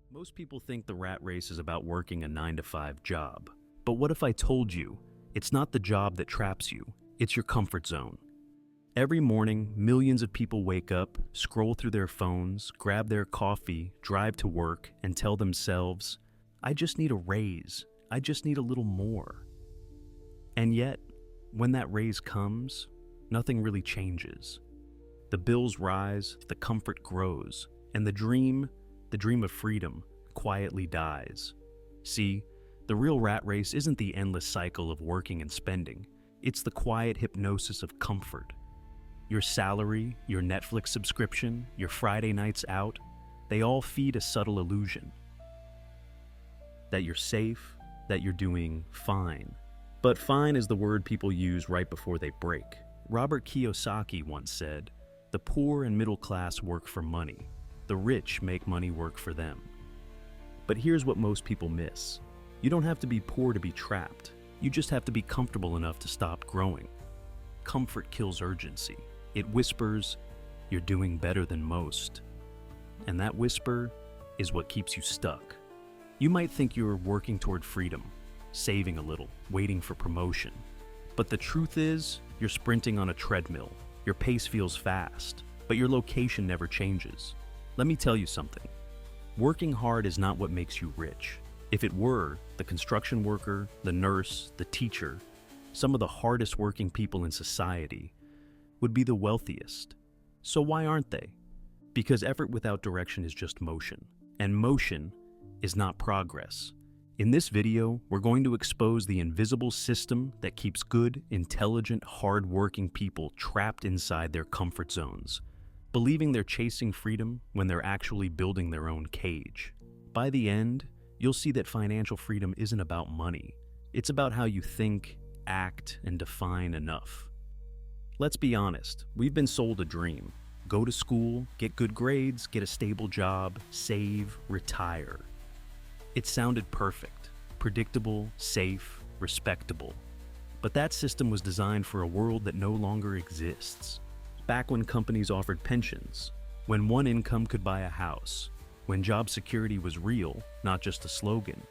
Most people think the rat race is about working a 9-to-5 job. But what if I told you it's not the job that traps you, it's your comfort zone? Every morning, millions of people wake up, scroll through their phones, grab their coffee, drive to work, and tell themselves, I just need a raise, I just need a little more. And yet, when that raise comes, nothing really changes. The bills rise, the comfort grows, and the dream of freedom quietly dies. See, the real rat race isn't the endless cycle of working and spending. It's the quiet hypnosis of comfort. Your salary, your Netflix subscription, your Friday nights out, they all feed a subtle illusion that you're safe, that you're doing fine. But fine is the word people use right before they break. Robert Kiyosaki once said, "The poor and middle class work for money. The rich make money work for them." But here's what most people miss. You don't have to be poor to be trapped. You just have to be comfortable enough to stop growing. Comfort kills urgency. It whispers, you're doing better than most. And that whisper is what keeps you stuck. You might think you're working toward freedom, saving a little, waiting for promotion. But the truth is, you're sprinting on a treadmill. Your pace feels fast, but your location never changes. Let me tell you something. Working hard is not what makes you rich. If it were, the construction worker, the nurse, the teacher, some of the hardest working people in society would be the wealthiest. So why aren't they? Because effort without direction is just motion, and motion is not progress. In this video, we're going to expose the invisible system that keeps good, intelligent, hard-working people trapped inside their comfort zones, believing they're chasing freedom when they're actually building their own cage. By the end, you'll see that financial freedom isn't about money. It's about how you think, act, and define enough. Let's be honest, we've been sold a dream. Go to school, get good grades, get a stable job, save, retire. It sounded perfect, predictable, safe, respectable. But that system was designed for a world that no longer exists. Back when companies offered pensions, when one income could buy a house, when job security was real, not just a slogan.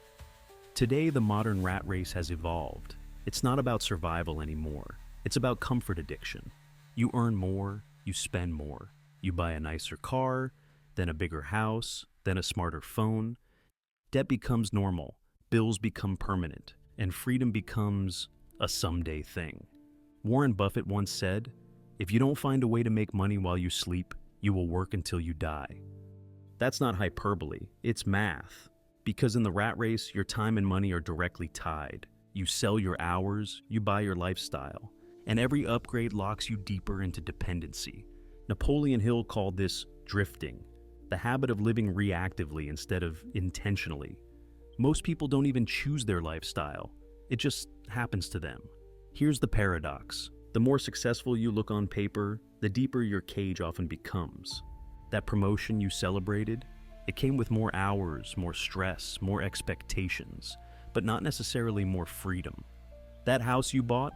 Today, the modern rat race has evolved. It's not about survival anymore. It's about comfort addiction. You earn more, you spend more. You buy a nicer car, then a bigger house, then a smarter phone. Debt becomes normal, bills become permanent, and freedom becomes a someday thing. Warren Buffett once said, "If you don't find a way to make money while you sleep, you will work until you die." That's not hyperbole, it's math. Because in the rat race, your time and money are directly tied. You sell your hours, you buy your lifestyle, and every upgrade locks you deeper into dependency. Napoleon Hill called this drifting, the habit of living reactively instead of intentionally. Most people don't even choose their lifestyle. It just happens to them. Here's the paradox. The more successful you look on paper, the deeper your cage often becomes. That promotion you celebrated, it came with more hours, more stress, more expectations, but not necessarily more freedom. That house you bought,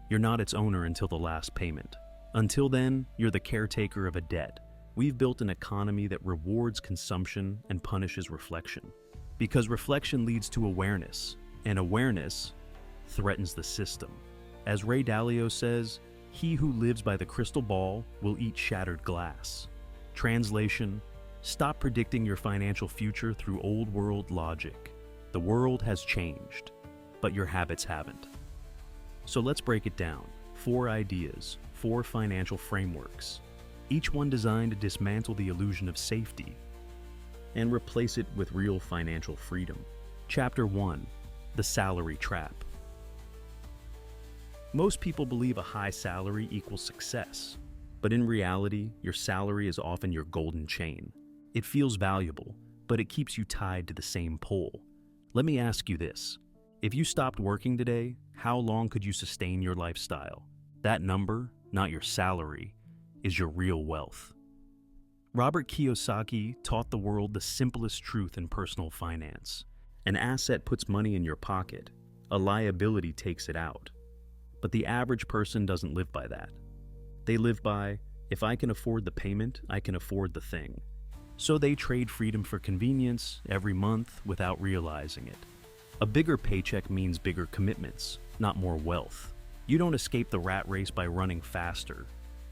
you're not its owner until the last payment. Until then, you're the caretaker of a debt. We've built an economy that rewards consumption and punishes reflection. Because reflection leads to awareness, and awareness threatens the system. As Ray Dalio says, "He who lives by the crystal ball will eat shattered glass." Translation: stop predicting your financial future through old world logic. The world has changed, but your habits haven't. So let's break it down. 4 ideas, 4 financial frameworks, each one designed to dismantle the illusion of safety and replace it with real financial freedom. Chapter 1: The Salary Trap. Most people believe a high salary equals success, but in reality, your salary is often your golden chain. It feels valuable, but it keeps you tied to the same pole. Let me ask you this. If you stopped working today, how long could you sustain your lifestyle? That number, not your salary, is your real wealth. Robert Kiyosaki taught the world the simplest truth in personal finance. An asset puts money in your pocket, a liability takes it out. But the average person doesn't live by that. They live by, if I can afford the payment, I can afford the thing. So they trade freedom for convenience every month without realizing it. A bigger paycheck means bigger commitments, not more wealth. You don't escape the rat race by running faster.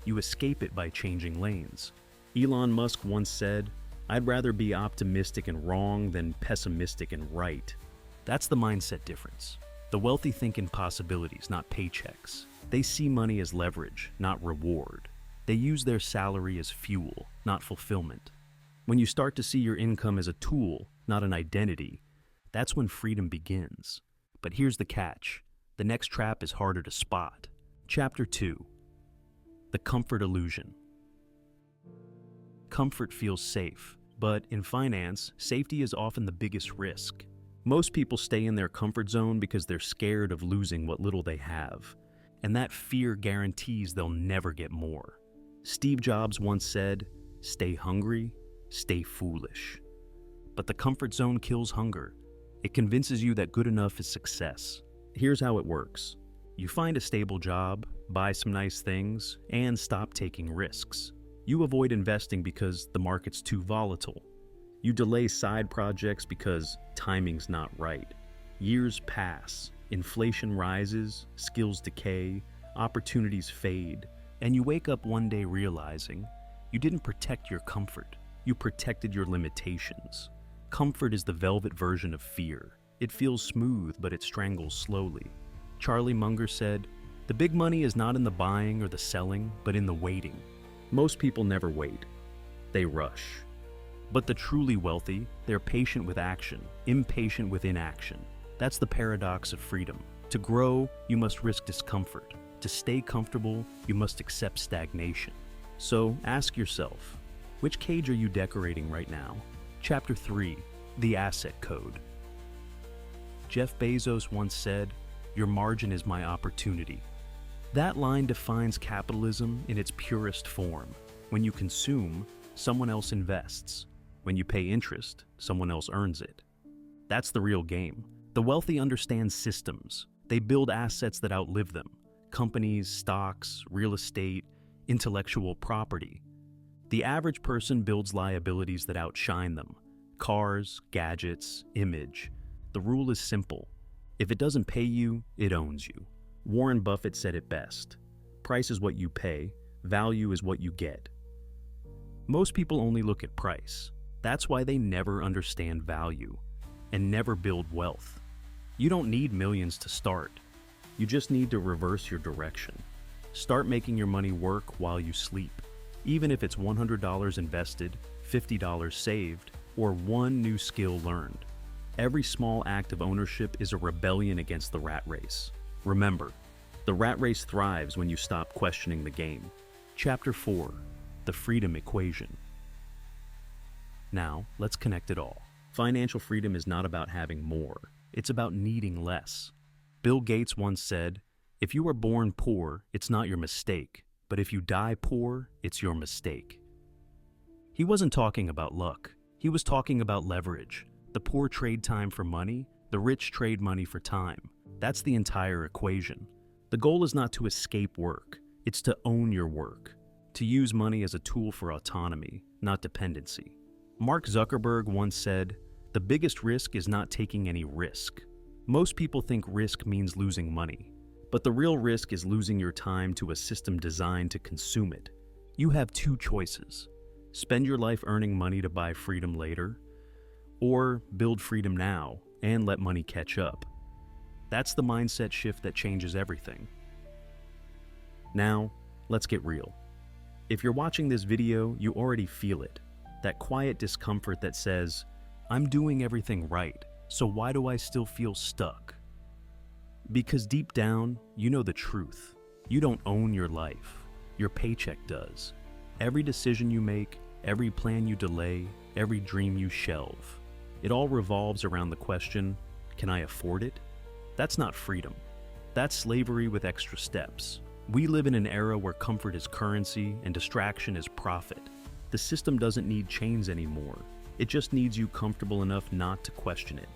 You escape it by changing lanes. Elon Musk once said, "I'd rather be optimistic and wrong than pessimistic and right." That's the mindset difference. The wealthy think in possibilities, not paychecks. They see money as leverage, not reward. They use their salary as fuel, not fulfillment. When you start to see your income as a tool, not an identity, that's when freedom begins. But here's the catch. The next trap is harder to spot. Chapter 2. The comfort illusion. Comfort feels safe, but in finance, safety is often the biggest risk. Most people stay in their comfort zone because they're scared of losing what little they have, and that fear guarantees they'll never get more. Steve Jobs once said, "Stay hungry, stay foolish." But the comfort zone kills hunger. It convinces you that good enough is success. Here's how it works. You find a stable job, buy some nice things, and stop taking risks. You avoid investing because the market's too volatile. You delay side projects because timing's not right. Years pass, inflation rises, skills decay, opportunities fade, and you wake up one day realizing you didn't protect your comfort, you protected your limitations. Comfort is the velvet version of fear. It feels smooth, but it strangles slowly. Charlie Munger said, "The big money is not in the buying or the selling, but in the waiting." Most people never wait. They rush. But the truly wealthy, they're patient with action, impatient with inaction. That's the paradox of freedom. To grow, you must risk discomfort. To stay comfortable, you must accept stagnation. So ask yourself, which cage are you decorating right now? Chapter 3, The Asset Code. Jeff Bezos once said, "Your margin is my opportunity." That line defines capitalism in its purest form. When you consume, someone else invests. When you pay interest, someone else earns it. That's the real game. The wealthy understand systems. They build assets that outlive them. Companies, stocks, real estate, intellectual property. The average person builds liabilities that outshine them. Cars, gadgets, image. The rule is simple. If it doesn't pay you, it owns you. Warren Buffett said it best. Price is what you pay, value is what you get. Most people only look at price. That's why they never understand value and never build wealth. You don't need millions to start. You just need to reverse your direction. Start making your money work while you sleep. Even if it's $100 invested, $50 saved, or one new skill learned. Every small act of ownership is a rebellion against the rat race. Remember, the rat race thrives when you stop questioning the game. Chapter 4, The Freedom Equation. Now, let's connect it all. Financial freedom is not about having more. It's about needing less. Bill Gates once said, "If you are born poor, it's not your mistake. But if you die poor, it's your mistake." He wasn't talking about luck. He was talking about leverage. The poor trade time for money, the rich trade money for time. That's the entire equation. The goal is not to escape work. It's to own your work. To use money as a tool for autonomy, not dependency. Mark Zuckerberg once said, "The biggest risk is not taking any risk." Most people think risk means losing money. But the real risk is losing your time to a system designed to consume it. You have two choices. Spend your life earning money to buy freedom later, or build freedom now and let money catch up. That's the mindset shift that changes everything. Now, let's get real. If you're watching this video, you already feel it. That quiet discomfort that says, "I'm doing everything right, so why do I still feel stuck?" Because deep down, you know the truth. You don't own your life. Your paycheck does. Every decision you make, every plan you delay, every dream you shelve. It all revolves around the question, can I afford it? That's not freedom. That's slavery with extra steps. We live in an era where comfort is currency and distraction is profit. The system doesn't need chains anymore. It just needs you comfortable enough not to question it.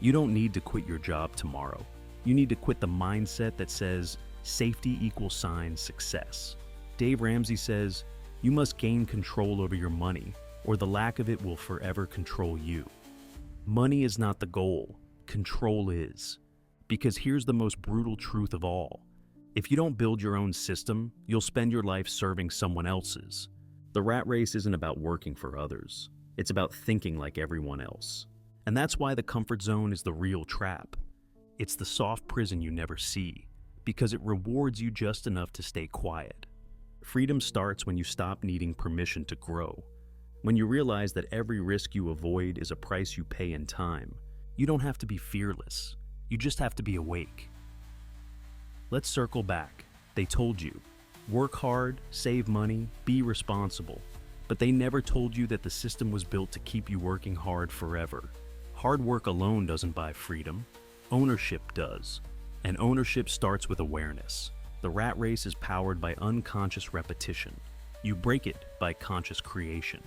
You don't need to quit your job tomorrow. You need to quit the mindset that says safety equals success. Dave Ramsey says, you must gain control over your money, or the lack of it will forever control you. Money is not the goal, control is. Because here's the most brutal truth of all. If you don't build your own system, you'll spend your life serving someone else's. The rat race isn't about working for others. It's about thinking like everyone else. And that's why the comfort zone is the real trap. It's the soft prison you never see, because it rewards you just enough to stay quiet. Freedom starts when you stop needing permission to grow. When you realize that every risk you avoid is a price you pay in time. You don't have to be fearless. You just have to be awake. Let's circle back. They told you, work hard, save money, be responsible. But they never told you that the system was built to keep you working hard forever. Hard work alone doesn't buy freedom. Ownership does. And ownership starts with awareness. The rat race is powered by unconscious repetition. You break it by conscious creation.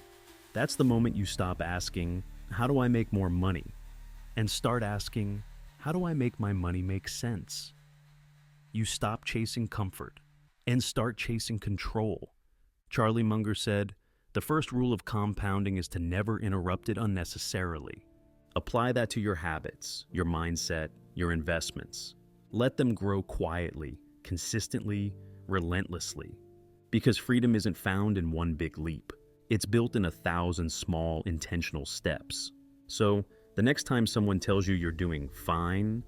That's the moment you stop asking, how do I make more money? And start asking, how do I make my money make sense? You stop chasing comfort and start chasing control. Charlie Munger said, the first rule of compounding is to never interrupt it unnecessarily. Apply that to your habits, your mindset, your investments. Let them grow quietly, consistently, relentlessly. Because freedom isn't found in one big leap. It's built in 1,000 small, intentional steps. So, the next time someone tells you you're doing fine,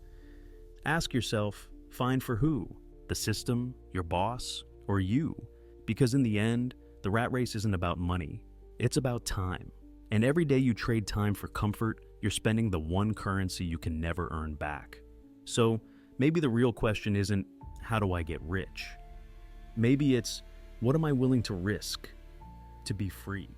ask yourself, fine for who? The system, your boss, or you? Because in the end, the rat race isn't about money. It's about time. And every day you trade time for comfort, you're spending the one currency you can never earn back. So, maybe the real question isn't, how do I get rich? Maybe it's, what am I willing to risk to be free?